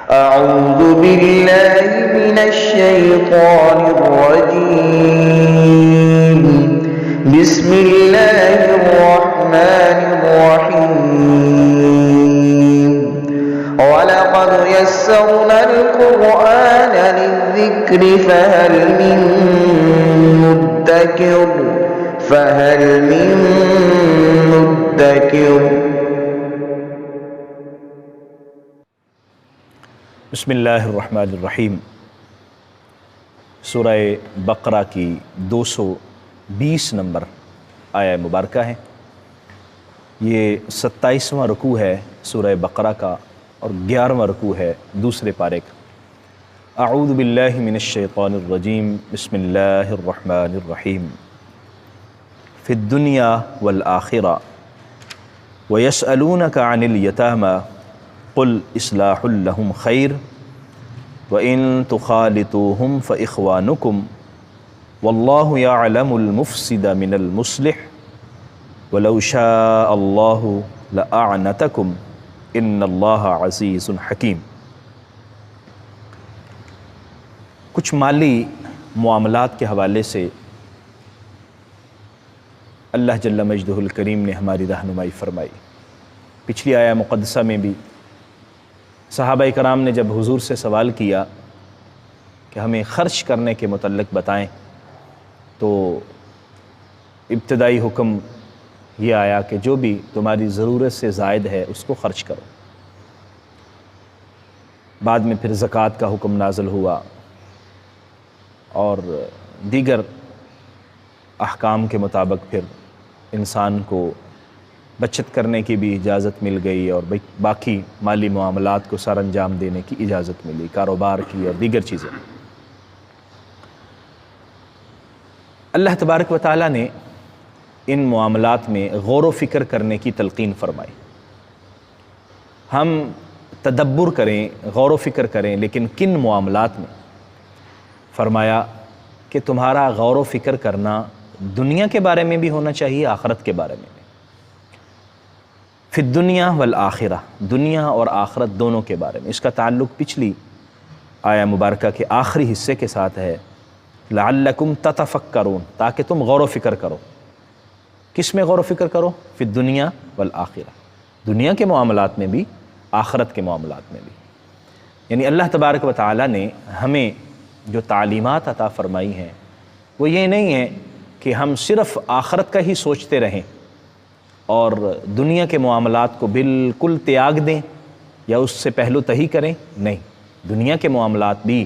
أعوذ بالله من الشيطان الرجيم. بسم الله الرحمن الرحيم. ولقد يسرنا القرآن للذكر فهل من مدكر. بسم اللہ الرحمن الرحیم. سورہ بقرہ کی 220 نمبر آیہ مبارکہ ہے. یہ 27واں رکوع ہے سورہ بقرہ کا اور 11واں رکوع ہے دوسرے پارے کا. اعوذ باللہ من الشیطان الرجیم. بسم اللہ الرحمن الرحیم. فی الدنیا والآخرہ ویسألونک عن الیتامی قل اصلاح لهم خیر وَإِن تُخَالِطُوهُمْ فَإِخْوَانُكُمْ وَاللَّهُ يَعْلَمُ الْمُفْسِدَ مِنَ الْمُصْلِحِ وَلَوْ شَاءَ اللَّهُ لَأَعْنَتَكُمْ إِنَّ اللَّهَ عَزِيزٌ حَكِيمٌ. کچھ مالی معاملات کے حوالے سے اللہ جل مجدہ الکریم نے ہماری رہنمائی فرمائی. پچھلی آیہ مقدسہ میں بھی صحابہ کرام نے جب حضور سے سوال کیا کہ ہمیں خرچ کرنے کے متعلق بتائیں تو ابتدائی حکم یہ آیا کہ جو بھی تمہاری ضرورت سے زائد ہے اس کو خرچ کرو. بعد میں پھر زکوٰۃ کا حکم نازل ہوا اور دیگر احکام کے مطابق پھر انسان کو بچت کرنے کی بھی اجازت مل گئی اور باقی مالی معاملات کو سر انجام دینے کی اجازت ملی، کاروبار کی اور دیگر چیزیں. اللہ تبارک و تعالیٰ نے ان معاملات میں غور و فکر کرنے کی تلقین فرمائی. ہم تدبر کریں، غور و فکر کریں، لیکن کن معاملات میں؟ فرمایا کہ تمہارا غور و فکر کرنا دنیا کے بارے میں بھی ہونا چاہیے، آخرت کے بارے میں بھی. فی الدنیا والآخرہ، دنیا اور آخرت دونوں کے بارے میں. اس کا تعلق پچھلی آیہ مبارکہ کے آخری حصے کے ساتھ ہے. لعلکم تتفکرون، تاکہ تم غور و فکر کرو. کس میں غور و فکر کرو؟ فی الدنیا والآخرہ، دنیا کے معاملات میں بھی، آخرت کے معاملات میں بھی. یعنی اللہ تبارک و تعالیٰ نے ہمیں جو تعلیمات عطا فرمائی ہیں وہ یہ نہیں ہے کہ ہم صرف آخرت کا ہی سوچتے رہیں اور دنیا کے معاملات کو بالکل تیاگ دیں یا اس سے پہلو تہی کریں. نہیں، دنیا کے معاملات بھی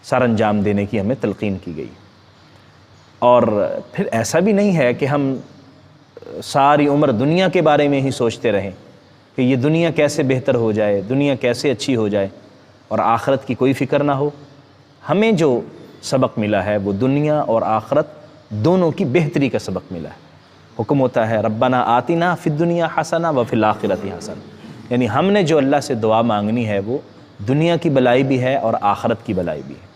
سر انجام دینے کی ہمیں تلقین کی گئی. اور پھر ایسا بھی نہیں ہے کہ ہم ساری عمر دنیا کے بارے میں ہی سوچتے رہیں کہ یہ دنیا کیسے بہتر ہو جائے، دنیا کیسے اچھی ہو جائے اور آخرت کی کوئی فکر نہ ہو. ہمیں جو سبق ملا ہے وہ دنیا اور آخرت دونوں کی بہتری کا سبق ملا ہے. حکم ہوتا ہے ربنا آتنا فی الدنیا حسنہ وفی الآخرۃ حسنہ. یعنی ہم نے جو اللہ سے دعا مانگنی ہے وہ دنیا کی بلائی بھی ہے اور آخرت کی بلائی بھی ہے.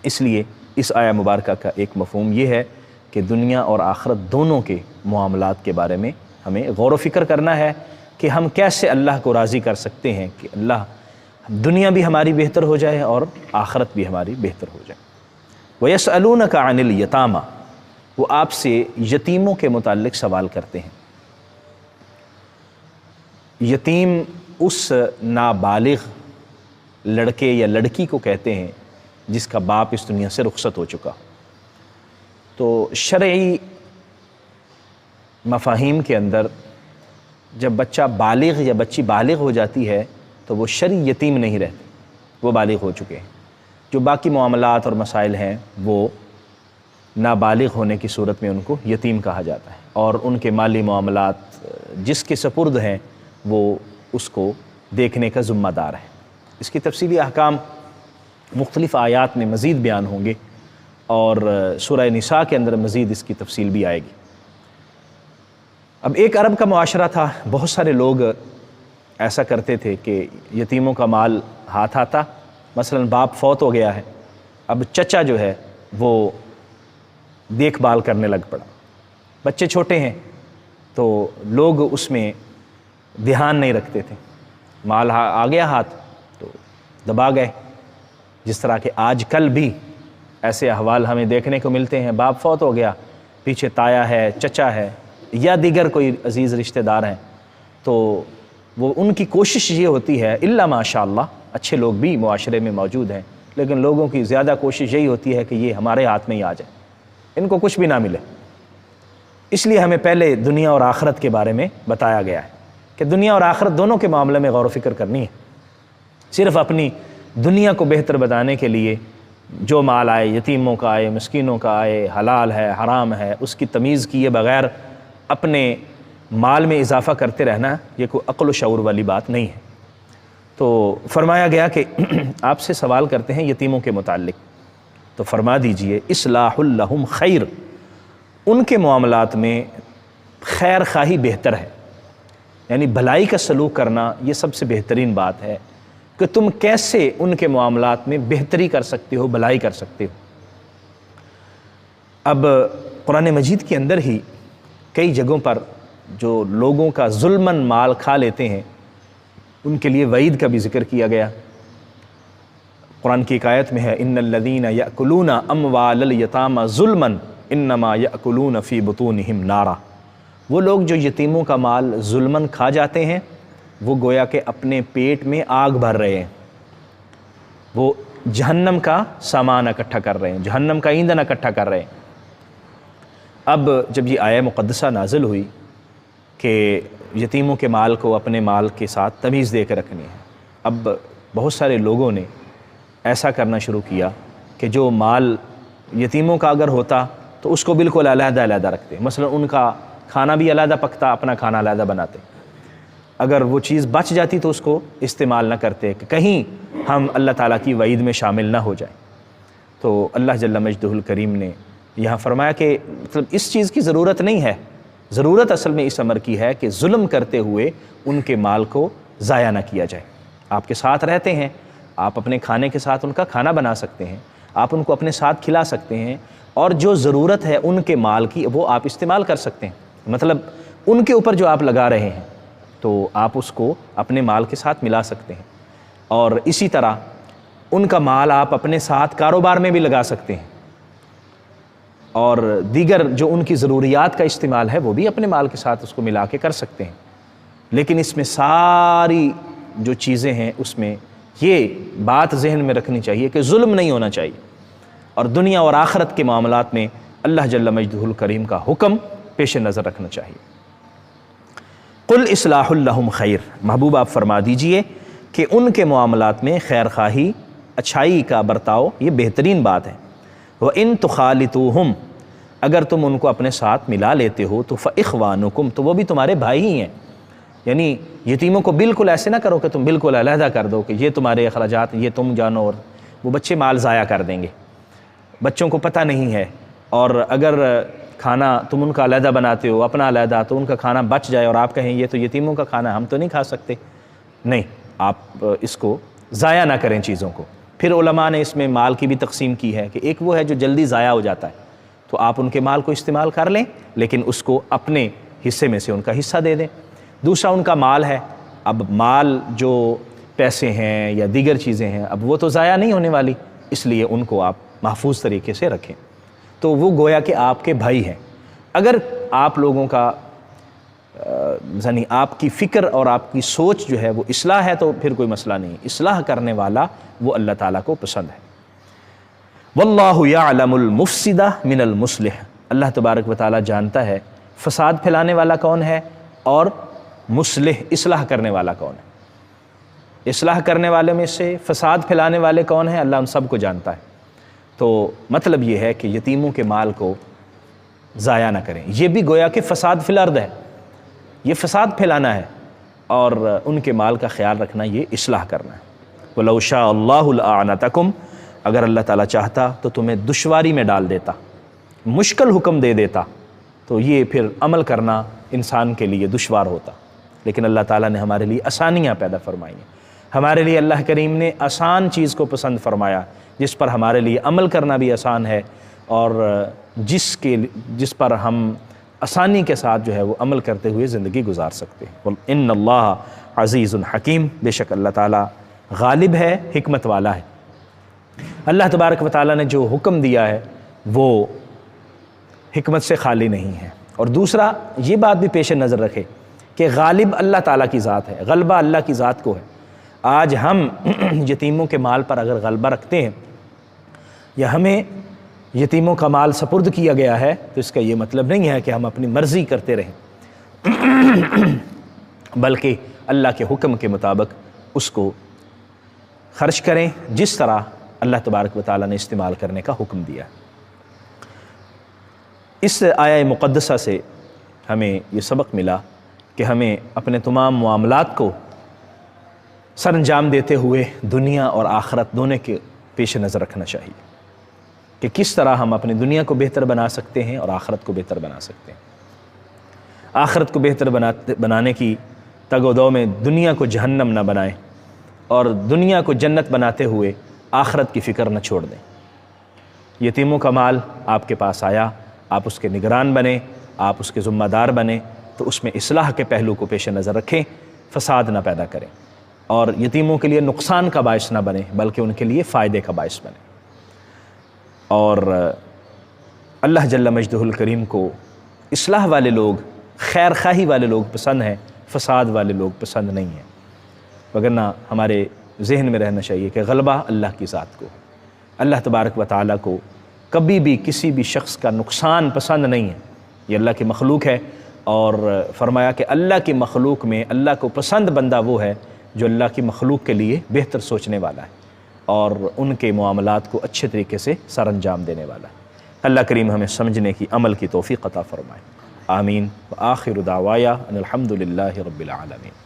اس لیے اس آیہ مبارکہ کا ایک مفہوم یہ ہے کہ دنیا اور آخرت دونوں کے معاملات کے بارے میں ہمیں غور و فکر کرنا ہے کہ ہم کیسے اللہ کو راضی کر سکتے ہیں کہ اللہ دنیا بھی ہماری بہتر ہو جائے اور آخرت بھی ہماری بہتر ہو جائے. وَيَسْأَلُونَكَ عَنِ الْيَتَامَى، وہ آپ سے یتیموں کے متعلق سوال کرتے ہیں. یتیم اس نابالغ لڑکے یا لڑکی کو کہتے ہیں جس کا باپ اس دنیا سے رخصت ہو چکا. تو شرعی مفاہیم کے اندر جب بچہ بالغ یا بچی بالغ ہو جاتی ہے تو وہ شرعی یتیم نہیں رہتے، وہ بالغ ہو چکے ہیں. جو باقی معاملات اور مسائل ہیں وہ نابالغ ہونے کی صورت میں ان کو یتیم کہا جاتا ہے اور ان کے مالی معاملات جس کے سپرد ہیں وہ اس کو دیکھنے کا ذمہ دار ہے. اس کی تفصیلی احکام مختلف آیات میں مزید بیان ہوں گے اور سورہ نساء کے اندر مزید اس کی تفصیل بھی آئے گی. اب ایک عرب کا معاشرہ تھا، بہت سارے لوگ ایسا کرتے تھے کہ یتیموں کا مال ہاتھ آتا، مثلا باپ فوت ہو گیا ہے، اب چچا جو ہے وہ دیکھ بھال کرنے لگ پڑا. بچے چھوٹے ہیں تو لوگ اس میں دھیان نہیں رکھتے تھے. مال آ گیا ہاتھ تو دبا گئے. جس طرح کہ آج کل بھی ایسے احوال ہمیں دیکھنے کو ملتے ہیں. باپ فوت ہو گیا, پیچھے تایا ہے, چچا ہے یا دیگر کوئی عزیز رشتہ دار ہیں, تو وہ ان کی کوشش یہ ہوتی ہے, الا ماشاء اللہ اچھے لوگ بھی معاشرے میں موجود ہیں, لیکن لوگوں کی زیادہ کوشش یہی ہوتی ہے کہ یہ ہمارے ہاتھ میں ہی آ جائے, ان کو کچھ بھی نہ ملے. اس لیے ہمیں پہلے دنیا اور آخرت کے بارے میں بتایا گیا ہے کہ دنیا اور آخرت دونوں کے معاملے میں غور و فکر کرنی ہے. صرف اپنی دنیا کو بہتر بتانے کے لیے جو مال آئے, یتیموں کا آئے, مسکینوں کا آئے, حلال ہے حرام ہے, اس کی تمیز کیے بغیر اپنے مال میں اضافہ کرتے رہنا, یہ کوئی عقل و شعور والی بات نہیں ہے. تو فرمایا گیا کہ آپ سے سوال کرتے ہیں یتیموں کے متعلق, تو فرما دیجئے اصلاح لہم خیر, ان کے معاملات میں خیر خواہی بہتر ہے, یعنی بھلائی کا سلوک کرنا یہ سب سے بہترین بات ہے کہ تم کیسے ان کے معاملات میں بہتری کر سکتے ہو, بھلائی کر سکتے ہو. اب قرآن مجید کے اندر ہی کئی جگہوں پر جو لوگوں کا ظلماً مال کھا لیتے ہیں ان کے لیے وعید کا بھی ذکر کیا گیا. قرآن کی ایک آیت میں ہے ان الذین یأکلون اموال الیتامی ظلما انما یأکلون فی بطونہم نارا, وہ لوگ جو یتیموں کا مال ظلماً کھا جاتے ہیں وہ گویا کہ اپنے پیٹ میں آگ بھر رہے ہیں, وہ جہنم کا سامان اکٹھا کر رہے ہیں, جہنم کا ایندھن اکٹھا کر رہے ہیں. اب جب یہ آیہ مقدسہ نازل ہوئی کہ یتیموں کے مال کو اپنے مال کے ساتھ تمیز دے کے رکھنی ہے, اب بہت سارے لوگوں نے ایسا کرنا شروع کیا کہ جو مال یتیموں کا اگر ہوتا تو اس کو بالکل علیحدہ علیحدہ رکھتے, مثلا ان کا کھانا بھی علیحدہ پکتا, اپنا کھانا علیحدہ بناتے, اگر وہ چیز بچ جاتی تو اس کو استعمال نہ کرتے کہ کہیں ہم اللہ تعالیٰ کی وعید میں شامل نہ ہو جائیں. تو اللہ جل مجدہ الکریم نے یہاں فرمایا کہ مطلب اس چیز کی ضرورت نہیں ہے, ضرورت اصل میں اس امر کی ہے کہ ظلم کرتے ہوئے ان کے مال کو ضائع نہ کیا جائے. آپ کے ساتھ رہتے ہیں, آپ اپنے کھانے کے ساتھ ان کا کھانا بنا سکتے ہیں, آپ ان کو اپنے ساتھ کھلا سکتے ہیں, اور جو ضرورت ہے ان کے مال کی وہ آپ استعمال کر سکتے ہیں. مطلب ان کے اوپر جو آپ لگا رہے ہیں تو آپ اس کو اپنے مال کے ساتھ ملا سکتے ہیں, اور اسی طرح ان کا مال آپ اپنے ساتھ کاروبار میں بھی لگا سکتے ہیں, اور دیگر جو ان کی ضروریات کا استعمال ہے وہ بھی اپنے مال کے ساتھ اس کو ملا کے کر سکتے ہیں. لیکن اس میں ساری جو چیزیں ہیں اس میں یہ بات ذہن میں رکھنی چاہیے کہ ظلم نہیں ہونا چاہیے, اور دنیا اور آخرت کے معاملات میں اللہ جل مجدہ الکریم کا حکم پیش نظر رکھنا چاہیے. قل اصلاح لہم خیر, محبوب آپ فرما دیجئے کہ ان کے معاملات میں خیر خواہی, اچھائی کا برتاؤ یہ بہترین بات ہے. وَإِن تُخَالِطُوهُمْ, اگر تم ان کو اپنے ساتھ ملا لیتے ہو تو فَإِخْوَانُكُمْ, تو وہ بھی تمہارے بھائی ہی ہیں. یعنی یتیموں کو بالکل ایسے نہ کرو کہ تم بالکل علیحدہ کر دو کہ یہ تمہارے اخراجات یہ تم جانو, اور وہ بچے مال ضائع کر دیں گے, بچوں کو پتہ نہیں ہے. اور اگر کھانا تم ان کا علیحدہ بناتے ہو اپنا علیحدہ, تو ان کا کھانا بچ جائے اور آپ کہیں یہ تو یتیموں کا کھانا ہم تو نہیں کھا سکتے, نہیں, آپ اس کو ضائع نہ کریں چیزوں کو. پھر علماء نے اس میں مال کی بھی تقسیم کی ہے کہ ایک وہ ہے جو جلدی ضائع ہو جاتا ہے, تو آپ ان کے مال کو استعمال کر لیں لیکن اس کو اپنے حصے میں سے ان کا حصہ دے دیں. دوسرا ان کا مال ہے, اب مال جو پیسے ہیں یا دیگر چیزیں ہیں اب وہ تو ضائع نہیں ہونے والی, اس لیے ان کو آپ محفوظ طریقے سے رکھیں, تو وہ گویا کہ آپ کے بھائی ہیں. اگر آپ لوگوں کا یعنی آپ کی فکر اور آپ کی سوچ جو ہے وہ اصلاح ہے تو پھر کوئی مسئلہ نہیں, اصلاح کرنے والا وہ اللہ تعالیٰ کو پسند ہے. واللہ یعلم المفسد من المصلح, اللہ تبارک و تعالیٰ جانتا ہے فساد پھیلانے والا کون ہے اور مصلح اصلاح کرنے والا کون ہے. اصلاح کرنے والے میں سے فساد پھیلانے والے کون ہیں, اللہ ان سب کو جانتا ہے. تو مطلب یہ ہے کہ یتیموں کے مال کو ضائع نہ کریں, یہ بھی گویا کہ فساد فی الارض ہے, یہ فساد پھیلانا ہے, اور ان کے مال کا خیال رکھنا یہ اصلاح کرنا ہے. وَلَوْ شَاءَ اللَّهُ لَأَعْنَتَكُمْ, اگر اللہ تعالیٰ چاہتا تو تمہیں دشواری میں ڈال دیتا, مشکل حکم دے دیتا, تو یہ پھر عمل کرنا انسان کے لیے دشوار ہوتا. لیکن اللہ تعالیٰ نے ہمارے لیے آسانیاں پیدا فرمائی ہیں, ہمارے لیے اللہ کریم نے آسان چیز کو پسند فرمایا جس پر ہمارے لیے عمل کرنا بھی آسان ہے, اور جس پر ہم آسانی کے ساتھ جو ہے وہ عمل کرتے ہوئے زندگی گزار سکتے ہیں. ان اللہ عزیز حکیم، بے شک اللہ تعالیٰ غالب ہے، حکمت والا ہے۔ اللہ تبارک و تعالیٰ نے جو حکم دیا ہے وہ حکمت سے خالی نہیں ہے۔ اور دوسرا یہ بات بھی پیش نظر رکھے کہ غالب اللہ تعالیٰ کی ذات ہے، غلبہ اللہ کی ذات کو ہے۔ آج ہم یتیموں کے مال پر اگر غلبہ رکھتے ہیں یا ہمیں یتیموں کا مال سپرد کیا گیا ہے تو اس کا یہ مطلب نہیں ہے کہ ہم اپنی مرضی کرتے رہیں، بلکہ اللہ کے حکم کے مطابق اس کو خرچ کریں جس طرح اللہ تبارک و تعالیٰ نے استعمال کرنے کا حکم دیا۔ اس آیہ مقدسہ سے ہمیں یہ سبق ملا کہ ہمیں اپنے تمام معاملات کو سر انجام دیتے ہوئے دنیا اور آخرت دونوں کے پیش نظر رکھنا چاہیے کہ کس طرح ہم اپنی دنیا کو بہتر بنا سکتے ہیں اور آخرت کو بہتر بنا سکتے ہیں۔ آخرت کو بہتر بنانے کی تگ و دو میں دنیا کو جہنم نہ بنائیں اور دنیا کو جنت بناتے ہوئے آخرت کی فکر نہ چھوڑ دیں۔ یتیموں کا مال آپ کے پاس آیا، آپ اس کے نگران بنیں، آپ اس کے ذمہ دار بنیں تو اس میں اصلاح کے پہلو کو پیش نظر رکھیں، فساد نہ پیدا کریں اور یتیموں کے لیے نقصان کا باعث نہ بنیں بلکہ ان کے لیے فائدے کا باعث بنیں۔ اور اللہ جل مجدہ الکریم کو اصلاح والے لوگ، خیر خواہی والے لوگ پسند ہیں، فساد والے لوگ پسند نہیں ہیں، وگرنہ ہمارے ذہن میں رہنا چاہیے کہ غلبہ اللہ کی ذات کو، اللہ تبارک و تعالیٰ کو کبھی بھی کسی بھی شخص کا نقصان پسند نہیں ہے۔ یہ اللہ کی مخلوق ہے اور فرمایا کہ اللہ کی مخلوق میں اللہ کو پسند بندہ وہ ہے جو اللہ کی مخلوق کے لیے بہتر سوچنے والا ہے اور ان کے معاملات کو اچھے طریقے سے سر انجام دینے والا ہے۔ اللہ کریم ہمیں سمجھنے کی، عمل کی توفیق عطا فرمائے۔ آمین۔ وآخر دعوایا ان الحمد للہ رب العالمین۔